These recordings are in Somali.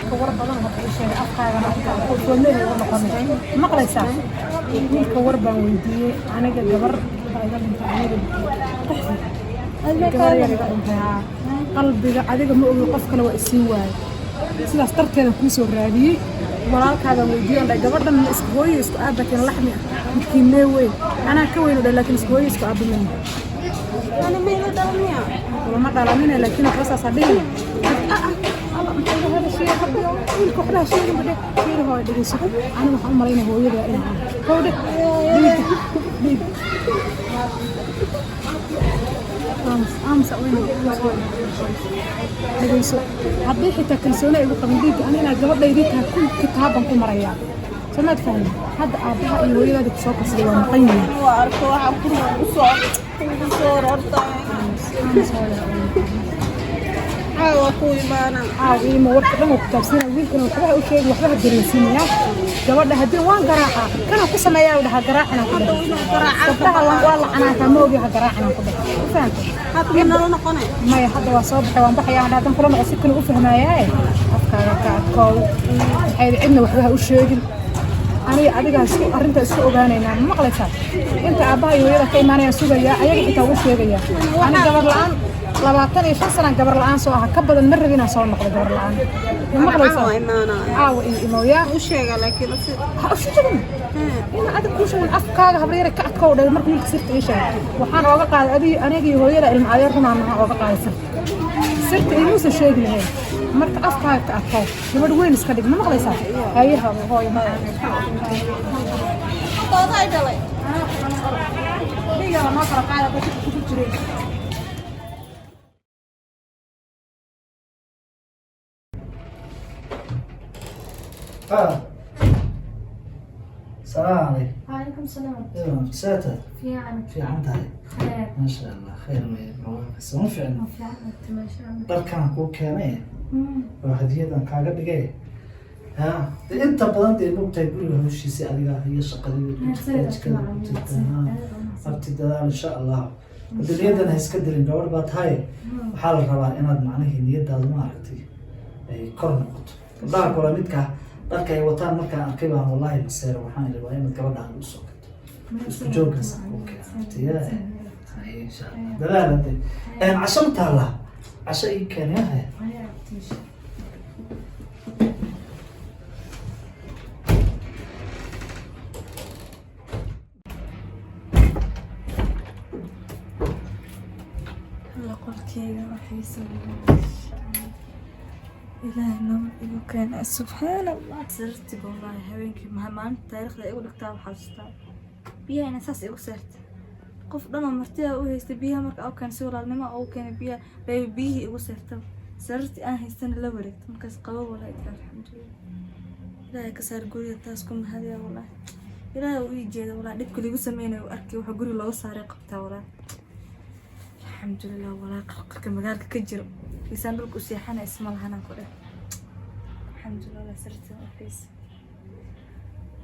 wiilka war badan waxa uu sheegay afkaaga oo foolnada ugu noqonay maqlaysaa wiilka war baan weydiiyey aniga gabar ayga dhintay qalbiga adiga ma ogi qof kale waa isii waayay sidaas darteeda kuu soo raadiyey walaalkaaga weydiiyey oo gabadhan isku hooyo isku aabateen laxmi midkiinee weyn anaa ka weyn oo laakiin isku hooyo isku aabamen أنا ما يقدرني. وما طالعين لكن خلاص صدقني هذا الشيء يقول كحلا شيء بدي شيء هو اللي يسوق أنا ما هم مرينا هو يدا هو ده بيد أمس وين اللي يسوق هذي حتى كنسونا يقول قبل أنا جواب يريدها كل كتابا كل مريا ما تفهم هذا أبوها يوري لك سوق سلوى مقيم وأركوا عبكم وصور وصور أرطع عاوكوي معنا عاوي ما ورك لهم كتابسين ويمكن وحبها وشيء وحبها درسين يا جواد هدي وان قراحة كانوا قسم يا وده قراحنا كده قراحة والله أنا كموجي قراحنا كده فهمت هذا من لون قناة ما يحد وصابح وان بحيا هذا كل ما أسكن وفهم يا أفكار كعكاو هاي عندنا وحبها وشيء أنا أديك أرنت السوق أنا ما قلتها أنت أباي وياك كي ماني السوق يا أيك تتوش يا أنا قبل الآن لبعتني شخصنا قبل الآن سواها كبد المرة بينا سوى نقل قبل الآن ما قلتها عاو إنه يا وش هي لكن وش تبين أنا أديك كل شيء من أفكار خبرية كعكو ده المرة كل كسرت إيش وحنا وقع أبي أنا جي وياك المعايير هنا أنا وقع صرت إيش الشيء اللي هي مرت أفكار كعكو يبغى وين إسكادك ما قلتها هيها هاي ما طاطا يدلي هي ما فرق على بس تجري السلام عليكم. وعليكم السلام. ايوه ساتر. في عنا. في عندها. خير. ما شاء الله خير ما بس ما في عندنا. في عنا ما شاء الله. بركان كو كاني. وهدية كاغا دغاي. ها انت بدنت انو تايبري هوشيسي adiga iyo shaqadii abti dadaal insha Allah hadiyadana iska dirin gabadh baad tahay waxa la rabaa inaad macnaheedu niyadaada ma aragtay ay kor noqoto gabadha kala midka dadka ay wataan markaan arkay baan wallahi maseer waxaan rabaa inaad gabadha u soo gato isku joogaysa tiyaa insha Allah dadaal aan cashan taala cashay kan yahay قلتي راح يسوي إلهي نوم إيو كان سبحان الله سرت والله هوينك مهما تاريخ لا يقول كتاب حاجتها بيها أنا أساس إيو سرت قف ضنا مرتها أو هيست بيها مرك أو كان سورة لما أو كان بيها بيه إيو سرت سرت أنا هيستن اللي وريت مركز قوي ولا يدري الحمد لله إلهي كسر قولي تاسكم هذه والله إلهي ويجي والله ديك كل يسمينا وأركي وحقولي الله صار قبتها والله الحمد لله ولا قلقك مقالك كجر لسان لك وسيحانا اسم الله أنا كله الحمد لله سرت وفيس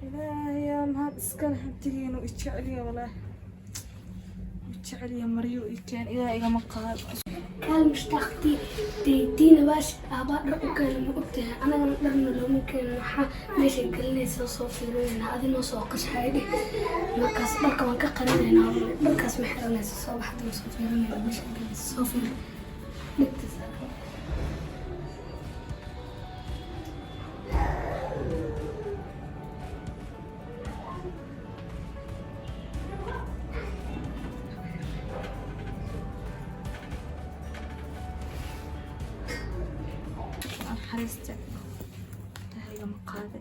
إلهي يا مهاب اسكال هبتين وإتشعلي والله إتشعلي يا مريو إكان إلهي يا مقال كان مشتاقتي دينا باش أبا رأوكان مقبتها أنا قلنا لو ممكن نحا ليش يقلني صوفيرين هذه نوصوقش هايدي مركز وانك قرينا مركز محرنا صوب حتى صوفيرين ليش يقلني صوفير نكتسر حريستك هاي مقادة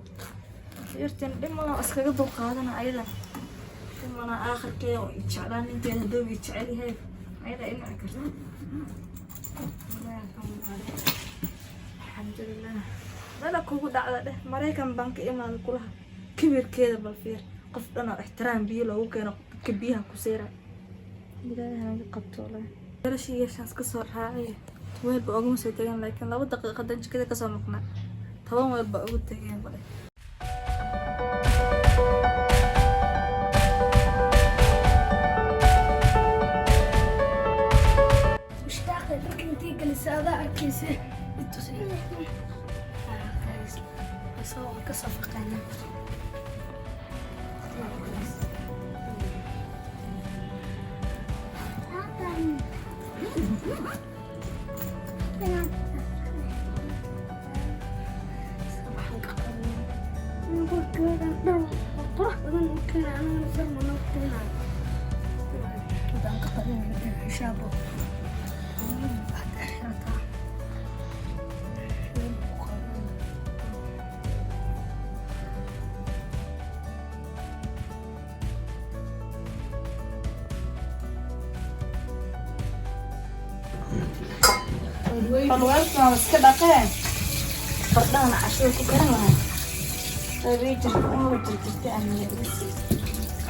يرتين لما أسكت ضو قادنا أيضا لما آخر كي يتشعلان انتي هدوب يتشعلي هاي أيضا إلا أكرت الحمد لله لا كوكو دعوة ده مريكان بانك إما كلها كبير كده بالفير قفلنا احترام بيه لو كان كبيها كسيرة إلهي هاي قبطة والله ولا شيء يشانس كسر هاي وين بقى مسويتين لكن لو دقيقة دنش كده كسر مقنع طبعا وين بقى مسويتين بقى مشتاقة لكن تيجي لسه هذا أكيسه كصفقنا فالوالدنا مسكدة قين فردانا عشوة كوكرنا ريجر وجر جرتي عمي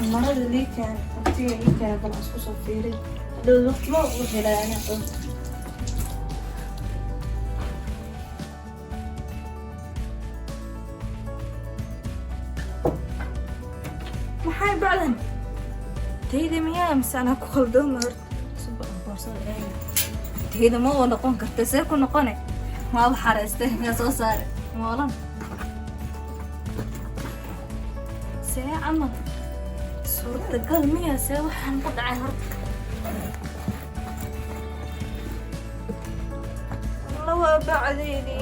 المرة اللي كان وقتي اللي كان بالعسكو صفيري لو الوقت ما أقول لا أنا قلت maxay bacdan tayda miyaa mise anaa ku khaldooma horta suba boorsada eega tayda ma oo noqon karta see ku noqone maaba xareystay miyaa soo saare moolan see camal suurtagal miyaa see waxaan ku dhacay horta alla waa bacdeydi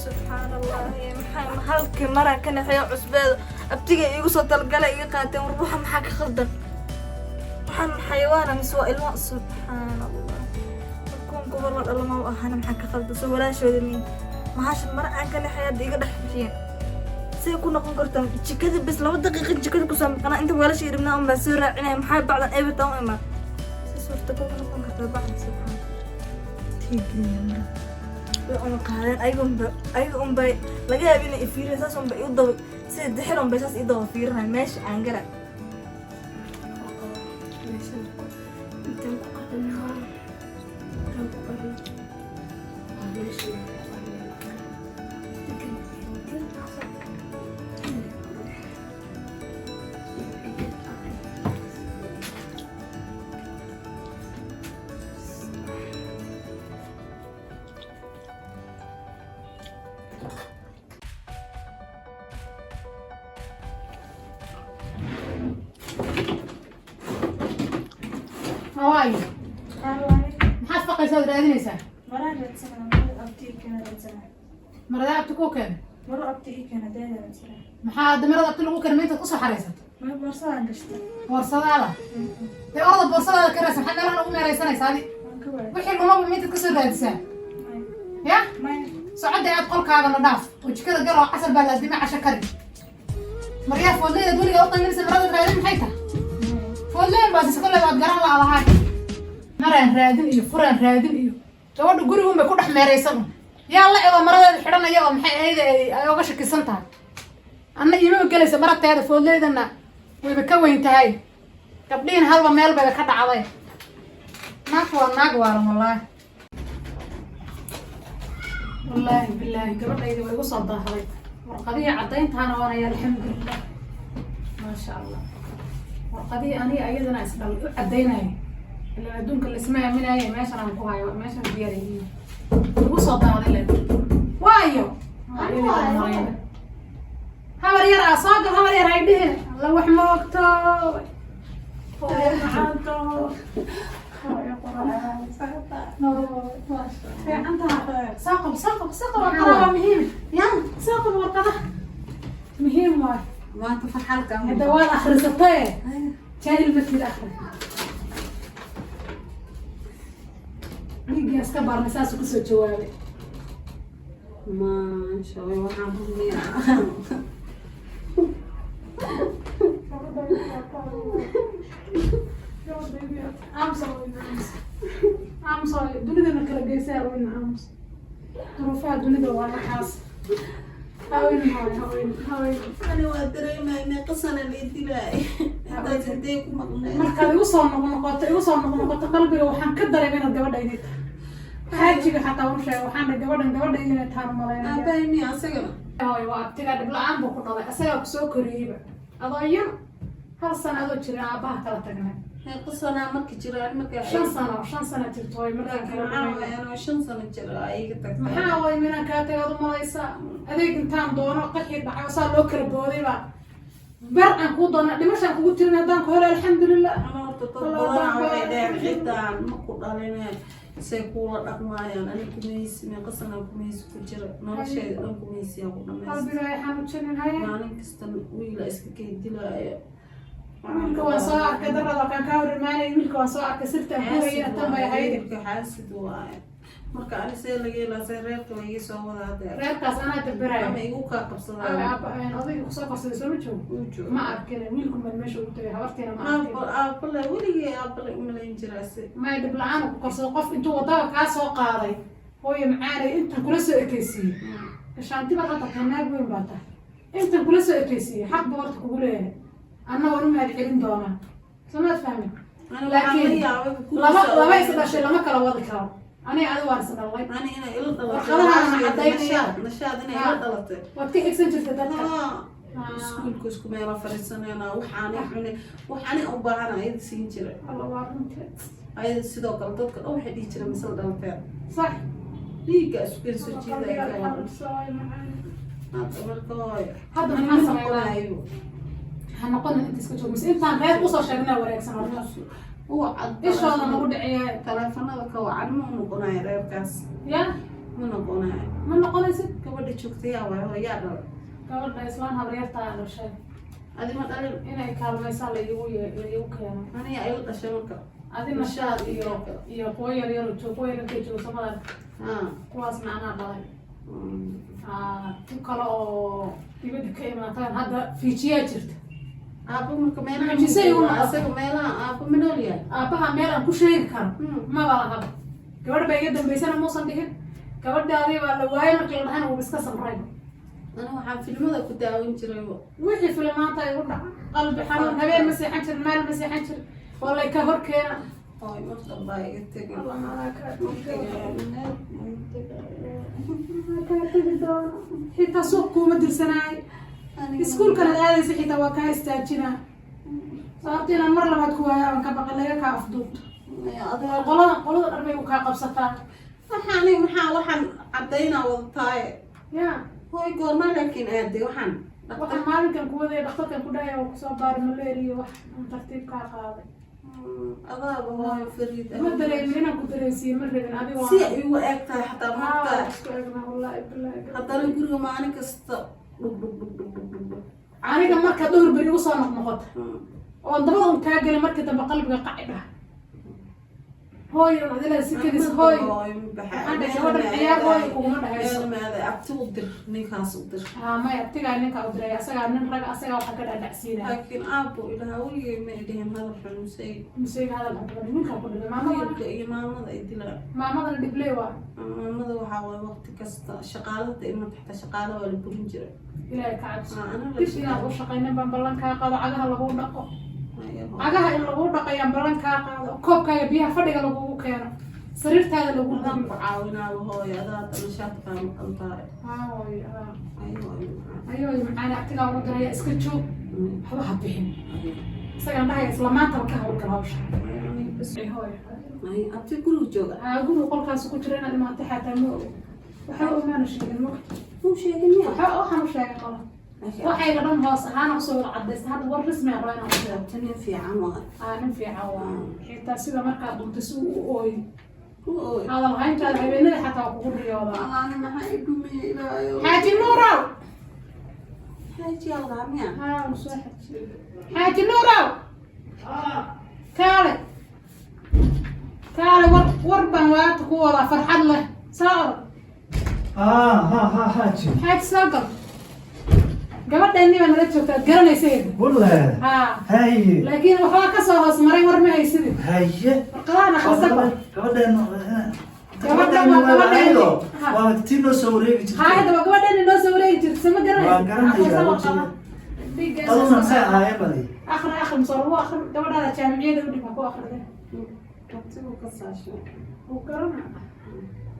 subxaan allahi maxay halkii maraan ka naxeeyo cusbeeda abtiga igu soo talgalay iga qaateen war waxa maxaa ka khaldan waxaan xayawaana mise waa ilmo subxaan allah markuun gobol la dhalama u ahana maxaa ka khaldan soo walaashooda miin mahashan mara aan ka naxeeyo hadda iga dhex bixiyeen siday ku noqon kartaa jikada bes 2 daqiiqa jikada kusoo maqanaa inta weelasha iribnaa un baa soo raacinaya maxaa bacdan everton u imaan si suurtagal ku noqon kartaa bacdan subxaan tiigriya mara way uma qaadeen ayaga unbay laga yaaba inay ifiiriyeen saas unbay iu daba sida dixir unbay saas ii daba fiirinay meesha aan gara هواي maxaad faqaysaa oo raadinaysaa maraan raadsanaa maro abtii kana raadsanaa marada abti ku keen maro abtii kana deeda raadsanaa maxaa damirada abti lagu keen inta ku soo xareysato ma boorsadaan gashtay boorsadaada dee orada boorsadaada ka raadsan maxaad meelahan ugu meeraysanaysaa adi waan ka waayay wixii dhumaba mintaad ka soo raadisaa ya maya socodda aad qolkaagana dhaaf oo jikada gal oo casar baa laadima casho kari maryaa foodleydaad weligaa u qaminaysa marada raadin maxay tahay foodleyn baasise kolley waad garan laadahay maraan raadin iyo furaan raadin iyo gabadha gurigun bay ku dhex meeraysan yaa la ego maradeeda xidhanaya oo maxay ahayd ay oga shakisan tahay anna iimaba gelaysa maragteeda foodleydana wayba ka weyn tahay gabdhihin halba meel bayba ka dhacday naag waa naag waalan wallaahi bilaahi gabadhayda way igu soo daahday warqadihii caddayntaana waanaya alxamdulilah maasha allah warqadihii aniga ayadana isdhal u caddaynaya ilaa adduunka laisma aaminaaye meeshan aan ku hayo meeshan diyaariyiin igu soo daahday le waayo habar yar ah soo gal habar yar ay dhihin alla wax ma ogto macaanto ساقب ورقة مهم يلا ساقب ورقة مهم واي ما انت في حالك هذا وين اخر سطيه جاي المثل اخر نيجي اسكبر مساس وكسو جوابي ما شاء الله وحامل I'm sorry dunida ma kala geysaa weyn aamus duruufaha dunida waa waxaas haween أنا وأدري ما إني قصنا اللي دلاي هذا جديك مقنع markaad igu soo noqnoqoto qalbiga waxaan ka dareemay inaad gabadhaydid xaajiga xataa u sheegay waxaan dhahay gabadhayda inay tahan malaynaya أبايني أسجل hooy waa abtigaa dhib la-aan buu ku dhalay asagaa ku soo koriyeyba adoo yar hal sano adoo jira aabbaha kala tagnay قصنا مركي جرا مركي 5 sano jirto way markaan kala tagnay أنا 5 سنة جرا أي كتك maxaa way minaan kaa tagay adu malaysa adeeg intaan doono qaxii dhacay saa loo kala booday ba bar aan ku doona dhimashaan kugu tirin haddaan ku helo alxamdulilah أنا تطلع على حتى مقول علينا سيكون أقمايا أنا كميس من قصنا كميس كجرا ما شيء أنا كميس يا أبو نميس qalbiga ay xanuujinin haya ما أنا كستن ويلا إسكي دلا wiilka waan soo arkay darada kan kaa warmaanay wiilka waan soo arkay sirtaan ku hayay tan bay ahayd حاسد واي marka ani see laga yeelaa reerka way iga soo wadaa reerkaas anaa dabarayo ama igu ka qabsadaan odayga kusoo qabsaday soo ma joogo ma arkin wiilku ma meesha u tagay habartiina ma arkin aabale weligii aabale umalayn jiraase may dhib la-aan ku qabsado qof intuu wadada kaa soo qaaday hooyo macaanay intan kula soo ekeysiiyey gashaantiba hadda kanaag weyn baa tahay intan kula soo ekeysiiyey xaq buu horta kugu leeyahay anna waan u mahad celin doonaa samaad fahmin laakiin laba is dhashay lama kala wadi karo aniga adiga waan isdhalay ani ina ila warqadaha cadaynaya nashaad ina ila dhalatay waad ka xigsan jirtay dadka iskuulka isku meela fariisanayna waxaani u baahan ayada siin jiray alla waa runtii ayada sidoo kale dadka dhan waxay dhihi jireen misal dhalteen sax dhiigga isku kala soo jiidaya hadda marka hooyo hadda maxaa sameynaayo ha noqon inta iska joog mise intaan reer usoo sheegnaa wanaagsan horta ishooda nagu dhiciyaa taleefanada ka wacan ma noqonayo reerkaas ya ma noqonayo ma noqonaysid gabadha joogta yaa waayo yaa dhalay gabadha islaan habaryartaa dhashay adi ma dhalin inay kaalmaysaa laigu keeno aniga ayla dhashay marka adi nashaad iyo kuwa yaryaro joog kuwa yaryarkay joogo samadan kuwaas macnaa dhalay tu kale oo dibadda ka imaataan hadda fiijiyaa jirta aabba marka meelaha asaga meelaha aabba ma nool yahay aabbaha meel aan ku sheegi karo maba lahaba gabadh baa iga dambaysana muusan dhihin gabadhaadii baa la waayay markii la dhahana wuu iska samray ana waxaan filmada ku daawan jiray wixii filmaanta igu dhac qalbi xanuun habeen ma seexan jir maal ma seexan jir walay ka hor keena oy marta baa iga tegay xitaa suuq kuuma dirsanaayo iskuulkan ad aadaysa xitaa waa kaa istaajinaa sababta inaan mar labaad ku waayo aan ka baqan laga kaa afduubto qolada dhar bay u kaa qabsataa waxaan cadaynaa wadataaye ya hooy goormaa laakiin aaday waxaan maalinkan kuwadaya dhaktarkan ku dhahaya oo kusoo baari malaria wax tartiib kaa qaaday adaaba hooyo fariid ma dareemin inaan ku dareensiiye ma rabin adigoo si ay ugu eg tahay xataa marta isku egna wallaahi bilaahi haddana guriga maalin kasta aniga marka dhowr beri igu soo noqnoqota oo dabada un kaa gelay markii dambe qalbiga qaci dhah hooy adila sikadiis hooy gabadhan ciyaar hooy kuguma dhahayso abti u dir ninkaas u dir may abtigaa ninkaa u diray asagaa nin raga asagaa waxa ka dhadhacsiinaya laakiin aabbo ilaha weligay ma idhihin hadal xun museyga hadal xun ninkaa ku dhibay maamada iyo maamada ay dilaan maamadana dhibley waa maamada waxaa waay waqti kasta shaqaalada ima taxta shaqaala waa la burin jiray ilaahay ka cabso dib inaad u shaqaynin baan ballan kaa qaado cagaha lagu dhaqo cagaha in lagu dhaqayaan ballan kaa qaado koobkaaga biyaha fadhiga lagugu keeno sariirtaada lagu ku caawinaaba hooy adaa nashaadkaa maqan tahay ayooy macaani abtigaa ugu diraya iska joog waxba ha bixin isagaan dhahaya isla maantaba ka hawlgal hawsha abti guriga jooga guriga qolkaas ku jira inaad imaatay xataa ma og waxba omaana sheegin ma u sheegin miya waxaan u sheegay mala waxayga dhan hoos ahaana usoo wada cadaysta hadda war rasmi aan rabaa inaan u sheego nin fiican waa nin fiican waa xitaa sida markaad dhuntay si uu u ooyo hadal hayntaada habeenada xataa waa kugu riyoodaa xaaji nuurow xaaji nuurow kaale kaale war baan waata ku wadaa farxad leh soo orod xaaji soo gal gabadheennii baa nala joogta ad garanaysayd laakiin waxbaa kasoo hoos maray war ma haysidin warqadahan akhrisaba tii noo soo wareegi jirtay hadda waa gabadheeni noo soo wareegi jirta sama akri masoo lagu akri gabadhaada jaamiciyada u dhigma ku akride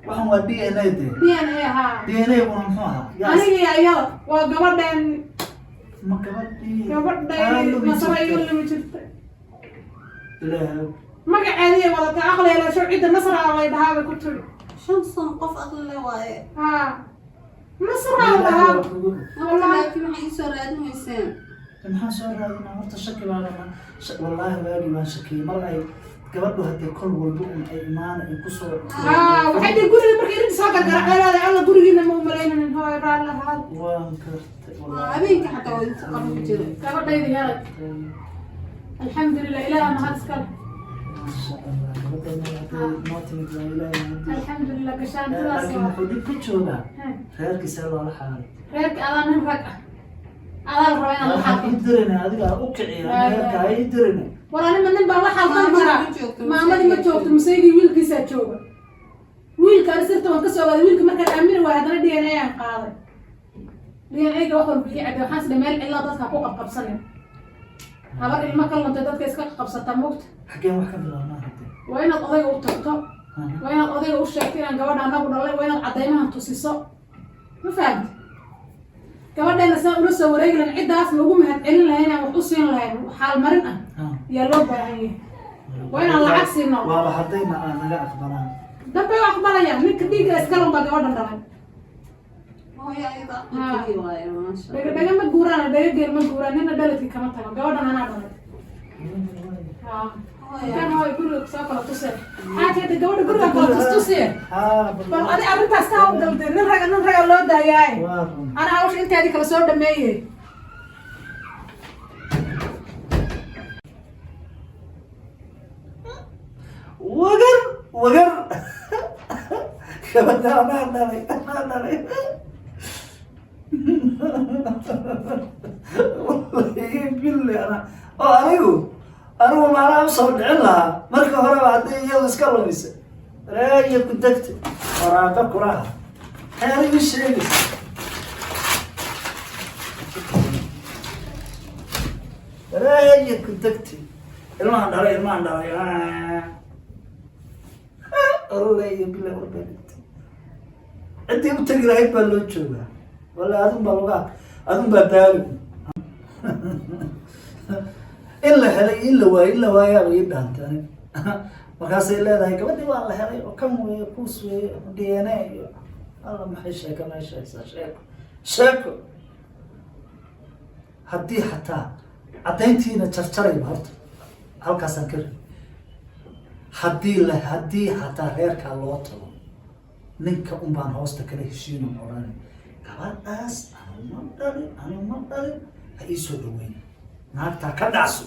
waxaan waa d n a de d n a haa d n a kuna muxuu ahaa anigii ayada waa gabadheen ma gabadhii gabadhay nasra iga lama jirta ilaahay magaceedii wadata aqleela soo cidda nasra lay dhahaa bay ku tiri 5 sano qof aqle waaye haa nasra lahaa laakiin waxay soo raadinayseen maxaa soo raadinaa horta shaki baa lama wallaahi waagi baan shakiyey mar ay gabadhu haddii kol walba ay imaana ay ku soo waxay dii guriga markay irinta soo gargaraceelaada alla gurigiina ma umalaynanin hooy raalli lahaad waan kartay habeenkii xataa waa inta qaban jiray gabadhaydi helay alxamdulilah ilaaha mahad iskale masha allah gabadhayna hadday noo timid waa ilaahay alxamdulilah gashaantidaas laakiin wuxuu dhib ku joogaa reerkiisa loola xaalay reerka adaa nin rag ah adaa la rabaa inaad la waxaan xaalto ii dirina adiga u kiciya reerka ii dirina war anima nin baan la xaaltan jiraa maamadii ma joogto masaygii wiilkiisaa jooga wiilka ani sirta waan ka soo ogaaday wiilka markaan aamini waay haddana d n a aan qaaday d n a ga wax walba ii cadday waxaan isdha meel cillaa dadka ku qabqabsanin habar ilmo ka luntay dadka iska qabsataa mogta xaggeen wax ka bilaabnaa hadde waa inaad odayga u tagto waa inaad odayga u sheegto inaan gabadha anagu dhalay waa inaad caddaymahan tusiso ma fahamti gabadheena saan ula soo wareegi lahayn ciddaasna ugu mahad celin lahayn aan wax u siin lahayn xaalmarin ah yaa loo baahan yahay waa inaan lacag siino waaba haddayna aan naga aqbalaan dambay u aqbalayaan ninka dhiigga iskalan baa gabadhan dhalay hooyo ayada aqli waaye maasha dhaga ma guuraan dhaga geel ma guuraan nina dhaladkii kama tago gabadhan anaa dhalay kan hooy guriga soo kala tusee xaajeeda gabadha guriga kala tustusee bal adi arrintaas ka hawlgaltay nin raga loo daayaaye ana hawsha inteedii kala soo dhameeyey wagar gabadha anaa dhalay wallahi billi ana oo anigu maanaa usoo dhicin lahaa marka horeba haddii iyadu iska lumisa reeya ku degta waraaqo kuraha heer ii sheegaysa reeya ku degta ilmahan dhalay wallaahi billi warbaahinta ciddii u tegi lahayd baa loo joogaa walla adun baa daali in la helay in la waayaaba ii dhaantay aniga markaasay leedahay gabadhii waa la helay oo kan weeye kuus weeye d n a iyo alla maxay sheeka meeshaysaa sheeko haddii xataa caddayntiina jarjarayba horta halkaasaan ka ri haddii xataa reerkaa loo tago ninka un baan hoosta kala heshiino odhan gabadhaas anu ma dhalin ha ii soo dhaweyn naagtaa ka dhacso